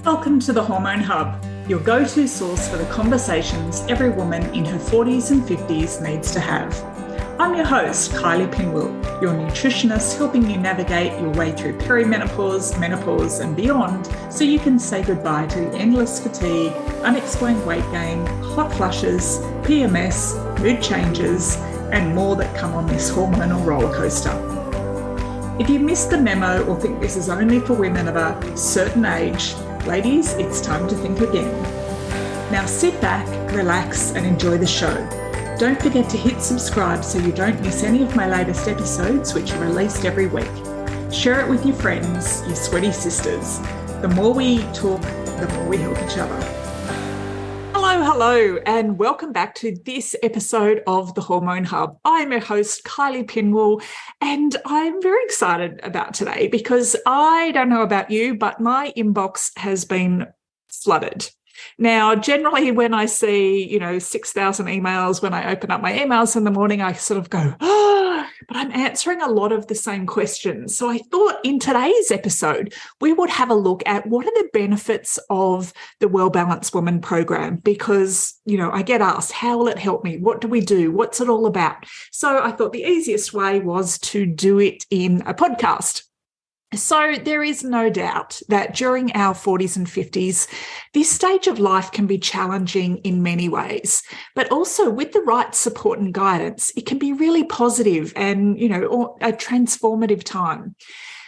Welcome to the Hormone Hub, your go-to source for the conversations every woman in her 40s and 50s needs to have. I'm your host, Kylie Pinwell, your nutritionist helping you navigate your way through perimenopause, menopause and beyond so you can say goodbye to the endless fatigue, unexplained weight gain, hot flushes, PMS, mood changes and more that come on this hormonal roller coaster. If you missed the memo or think this is only for women of a certain age, ladies, it's time to think again. Now sit back, relax and enjoy the show. Don't forget to hit subscribe so you don't miss any of my latest episodes, which are released every week. Share it with your friends, your sweaty sisters. The more we talk, the more we help each other. Hello, and welcome back to this episode of the Hormone Hub. I'm your host, Kylie Pinwell, and I'm very excited about today because I don't know about you, but my inbox has been flooded. Now, generally when I see, 6,000 emails, when I open up my emails in the morning, I sort of go, but I'm answering a lot of the same questions. So I thought in today's episode, we would have a look at what are the benefits of the Well Balanced Woman program, because, I get asked, how will it help me? What do we do? What's it all about? So I thought the easiest way was to do it in a podcast. So there is no doubt that during our 40s and 50s, this stage of life can be challenging in many ways, but also with the right support and guidance, it can be really positive and, a transformative time.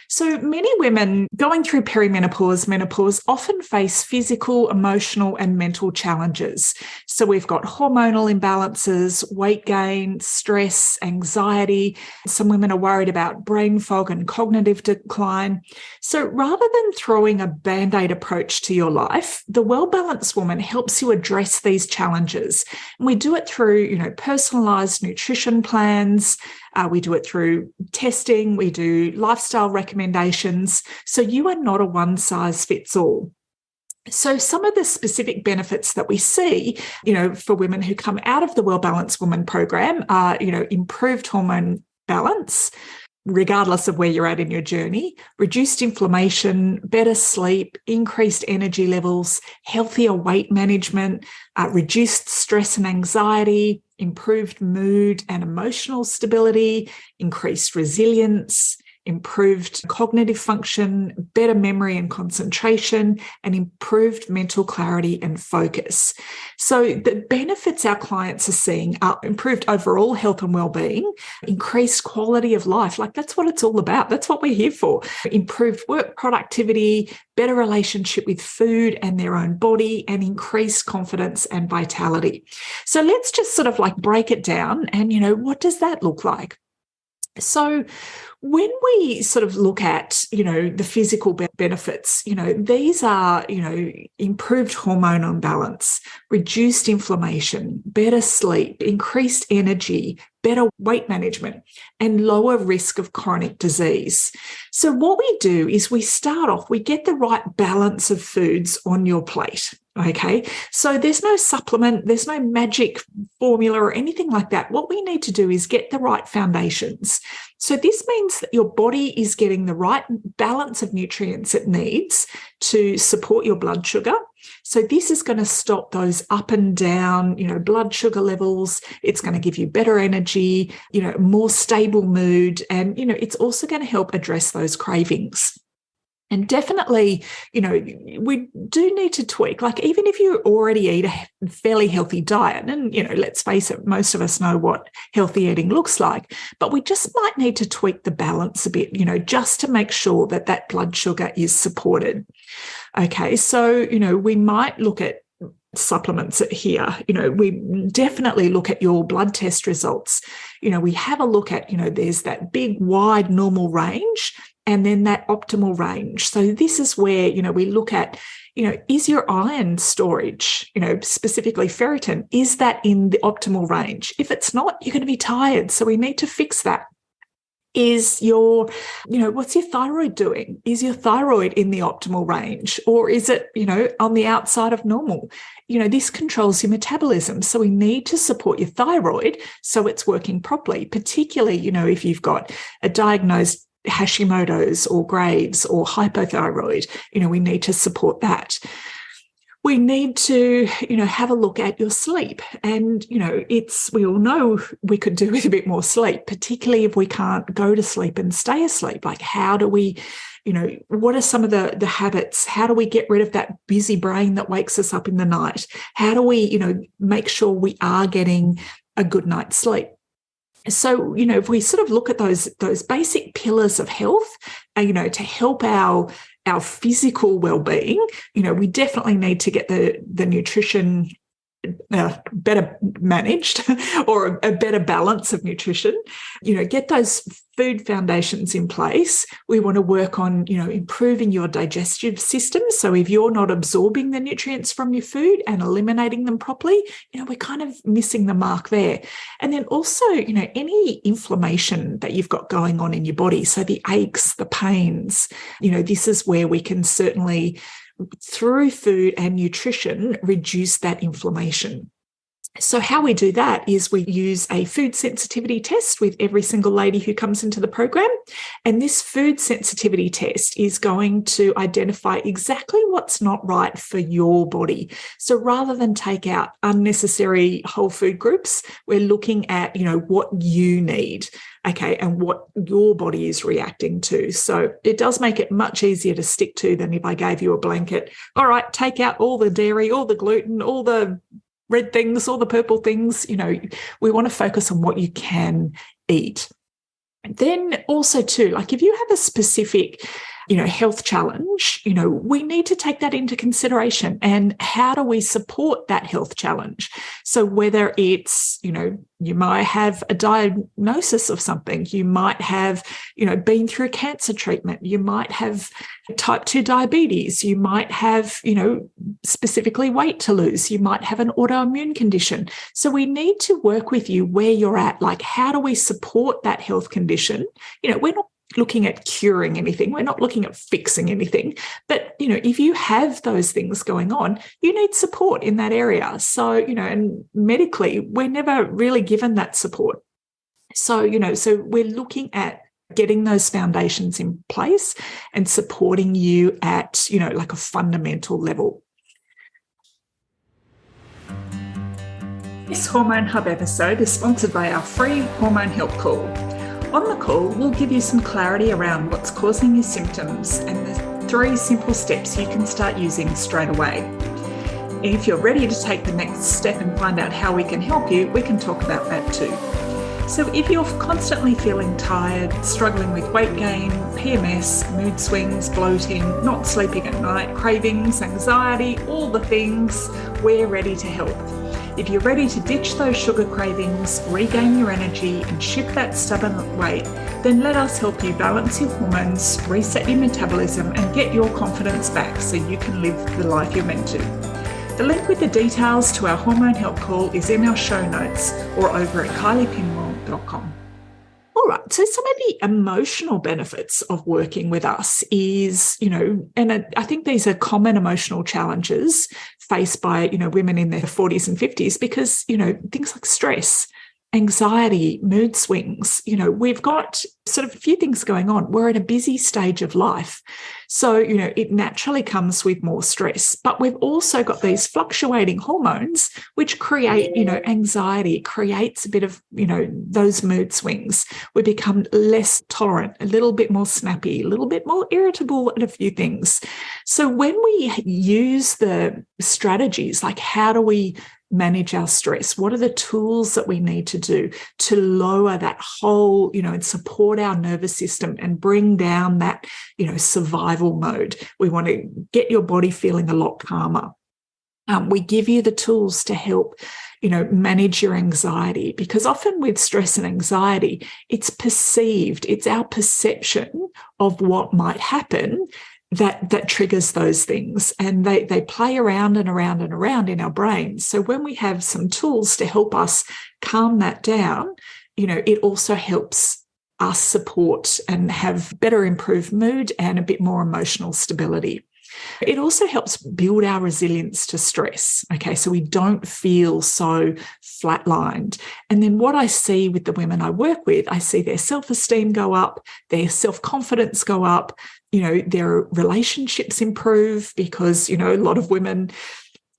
So many women going through perimenopause, menopause often face physical, emotional, and mental challenges. So we've got hormonal imbalances, weight gain, stress, anxiety. Some women are worried about brain fog and cognitive decline. So rather than throwing a bandaid approach to your life, the Well Balanced Woman helps you address these challenges. And we do it through, personalised nutrition plans. We do it through testing. We do lifestyle recommendations. So you are not a one-size-fits-all. So some of the specific benefits that we see, for women who come out of the Well Balanced Woman program are, improved hormone balance, regardless of where you're at in your journey, reduced inflammation, better sleep, increased energy levels, healthier weight management, reduced stress and anxiety, improved mood and emotional stability, increased resilience, improved cognitive function, better memory and concentration, and improved mental clarity and focus. So the benefits our clients are seeing are improved overall health and well-being, increased quality of life. Like that's what it's all about. That's what we're here for. Improved work productivity, better relationship with food and their own body, and increased confidence and vitality. So let's just sort of break it down and, what does that look like? So when we sort of look at, the physical benefits, these are, improved hormonal balance, reduced inflammation, better sleep, increased energy, better weight management, and lower risk of chronic disease. So what we do is we start off, we get the right balance of foods on your plate. Okay, so there's no supplement, there's no magic formula or anything like that. What we need to do is get the right foundations. So this means that your body is getting the right balance of nutrients it needs to support your blood sugar. So this is going to stop those up and down, blood sugar levels. It's going to give you better energy, more stable mood, and, it's also going to help address those cravings. And definitely, we do need to tweak, even if you already eat a fairly healthy diet, and, let's face it, most of us know what healthy eating looks like, but we just might need to tweak the balance a bit, just to make sure that that blood sugar is supported. Okay, so, we might look at supplements here. We definitely look at your blood test results. We have a look at, there's that big, wide normal range and then that optimal range. So this is where, we look at, is your iron storage, specifically ferritin, is that in the optimal range? If it's not, you're going to be tired. So we need to fix that. Is your, what's your thyroid doing? Is your thyroid in the optimal range, or is it, on the outside of normal? This controls your metabolism. So we need to support your thyroid so it's working properly, particularly, if you've got a diagnosed Hashimoto's or Graves' or hypothyroid, we need to support that. We need to, have a look at your sleep. And, we all know we could do with a bit more sleep, particularly if we can't go to sleep and stay asleep. Like, how do we, what are some of the habits? How do we get rid of that busy brain that wakes us up in the night? How do we, make sure we are getting a good night's sleep? So, if we sort of look at those basic pillars of health, to help our physical well-being, we definitely need to get the nutrition better managed or a better balance of nutrition, get those food foundations in place. We want to work on, improving your digestive system. So if you're not absorbing the nutrients from your food and eliminating them properly, we're kind of missing the mark there. And then also, any inflammation that you've got going on in your body. So the aches, the pains, this is where we can certainly, through food and nutrition, reduce that inflammation. So how we do that is we use a food sensitivity test with every single lady who comes into the program. And this food sensitivity test is going to identify exactly what's not right for your body. So rather than take out unnecessary whole food groups, we're looking at, what you need, okay, and what your body is reacting to. So it does make it much easier to stick to than if I gave you a blanket. All right, take out all the dairy, all the gluten, all the red things, all the purple things. We want to focus on what you can eat. Then also too, like if you have a specific, health challenge, we need to take that into consideration. And how do we support that health challenge? So whether it's, you might have a diagnosis of something, you might have, been through cancer treatment, you might have type 2 diabetes, you might have, specifically weight to lose, you might have an autoimmune condition. So we need to work with you where you're at. Like, how do we support that health condition? We're not looking at curing anything. We're not looking at fixing anything. But, if you have those things going on, you need support in that area. So, and medically, we're never really given that support. So, so we're looking at getting those foundations in place and supporting you at, like a fundamental level. This Hormone Hub episode is sponsored by our free Hormone Help Call. On the call, we'll give you some clarity around what's causing your symptoms and the 3 simple steps you can start using straight away. If you're ready to take the next step and find out how we can help you, we can talk about that too. So if you're constantly feeling tired, struggling with weight gain, PMS, mood swings, bloating, not sleeping at night, cravings, anxiety, all the things, we're ready to help. If you're ready to ditch those sugar cravings, regain your energy and shift that stubborn weight, then let us help you balance your hormones, reset your metabolism and get your confidence back so you can live the life you're meant to. The link with the details to our Hormone Help Call is in our show notes or over at kyliepinwell.com. All right, so some of the emotional benefits of working with us is, and I think these are common emotional challenges faced by, women in their 40s and 50s because, things like stress, anxiety, mood swings, we've got sort of a few things going on. We're at a busy stage of life. So, it naturally comes with more stress, but we've also got these fluctuating hormones, which create, anxiety, creates a bit of, those mood swings. We become less tolerant, a little bit more snappy, a little bit more irritable at a few things. So when we use the strategies, like how do we manage our stress? What are the tools that we need to do to lower that whole, and support our nervous system and bring down that, survival mode? We want to get your body feeling a lot calmer. We give you the tools to help, manage your anxiety, because often with stress and anxiety, it's perceived, it's our perception of what might happen that triggers those things, and they play around and around and around in our brains. So when we have some tools to help us calm that down, it also helps us support and have better improved mood and a bit more emotional stability. It also helps build our resilience to stress. Okay, so we don't feel so flatlined. And then what I see with the women I work with, I see their self-esteem go up, their self-confidence go up, their relationships improve because, a lot of women,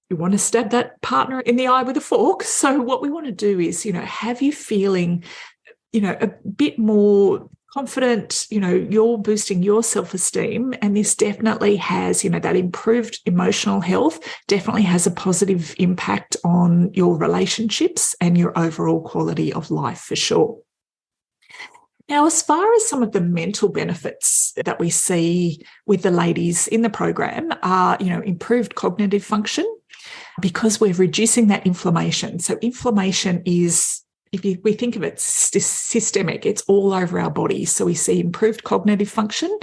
you want to stab that partner in the eye with a fork. So what we want to do is, have you feeling, a bit more confident, you're boosting your self-esteem, and this definitely has, that improved emotional health definitely has a positive impact on your relationships and your overall quality of life for sure. Now, as far as some of the mental benefits that we see with the ladies in the program are, improved cognitive function, because we're reducing that inflammation. So inflammation is, we think of it systemic, it's all over our body. So we see improved cognitive function,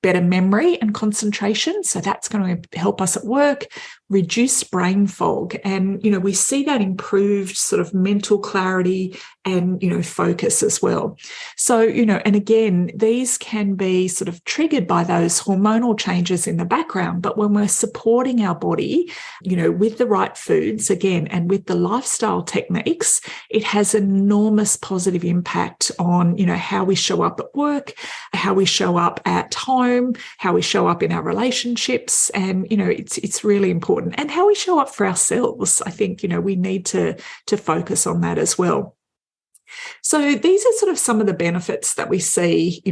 better memory and concentration. So that's going to help us at work, reduce brain fog. And, we see that improved sort of mental clarity and, focus as well. So, and again, these can be sort of triggered by those hormonal changes in the background. But when we're supporting our body, with the right foods, again, and with the lifestyle techniques, it has enormous positive impact on, how we show up at work, how we show up at home, how we show up in our relationships. And, it's really important. And how we show up for ourselves. I think, we need to focus on that as well. So these are sort of some of the benefits that we see,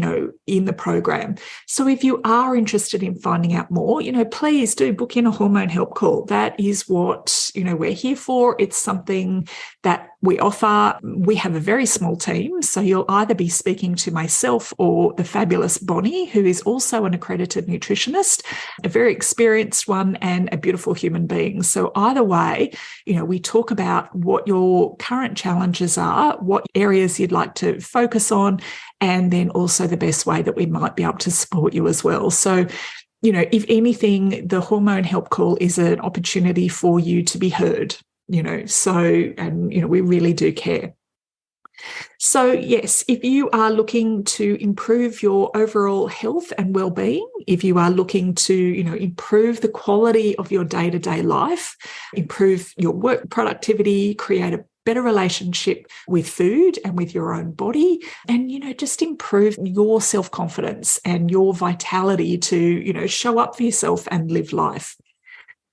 in the program. So if you are interested in finding out more, please do book in a hormone help call. That is what, we're here for. It's something that we offer. We have a very small team. So you'll either be speaking to myself or the fabulous Bonnie, who is also an accredited nutritionist, a very experienced one and a beautiful human being. So either way, we talk about what your current challenges are, what areas you'd like to focus on, and then also the best way that we might be able to support you as well. So, if anything, the hormone help call is an opportunity for you to be heard, we really do care. So yes, if you are looking to improve your overall health and well-being, if you are looking to, improve the quality of your day-to-day life, improve your work productivity, create a better relationship with food and with your own body, and, just improve your self-confidence and your vitality to, show up for yourself and live life.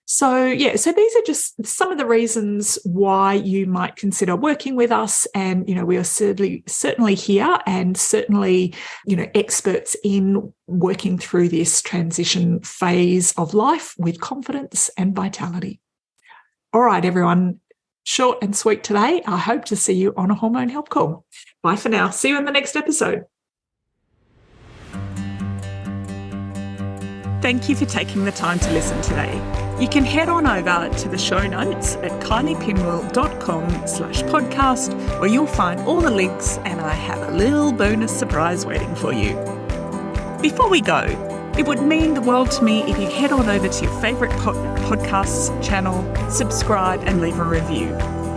So these are just some of the reasons why you might consider working with us. And, we are certainly here and certainly, experts in working through this transition phase of life with confidence and vitality. All right, everyone, short and sweet today. I hope to see you on a hormone help call. Bye for now. See you in the next episode. Thank you for taking the time to listen today. You can head on over to the show notes at kyliepinwell.com/podcast, where you'll find all the links, and I have a little bonus surprise waiting for you. Before we go, it would mean the world to me if you head on over to your favourite podcasts channel, subscribe and leave a review.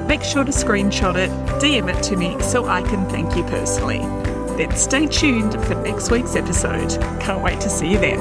Make sure to screenshot it, DM it to me so I can thank you personally. Then stay tuned for next week's episode. Can't wait to see you there.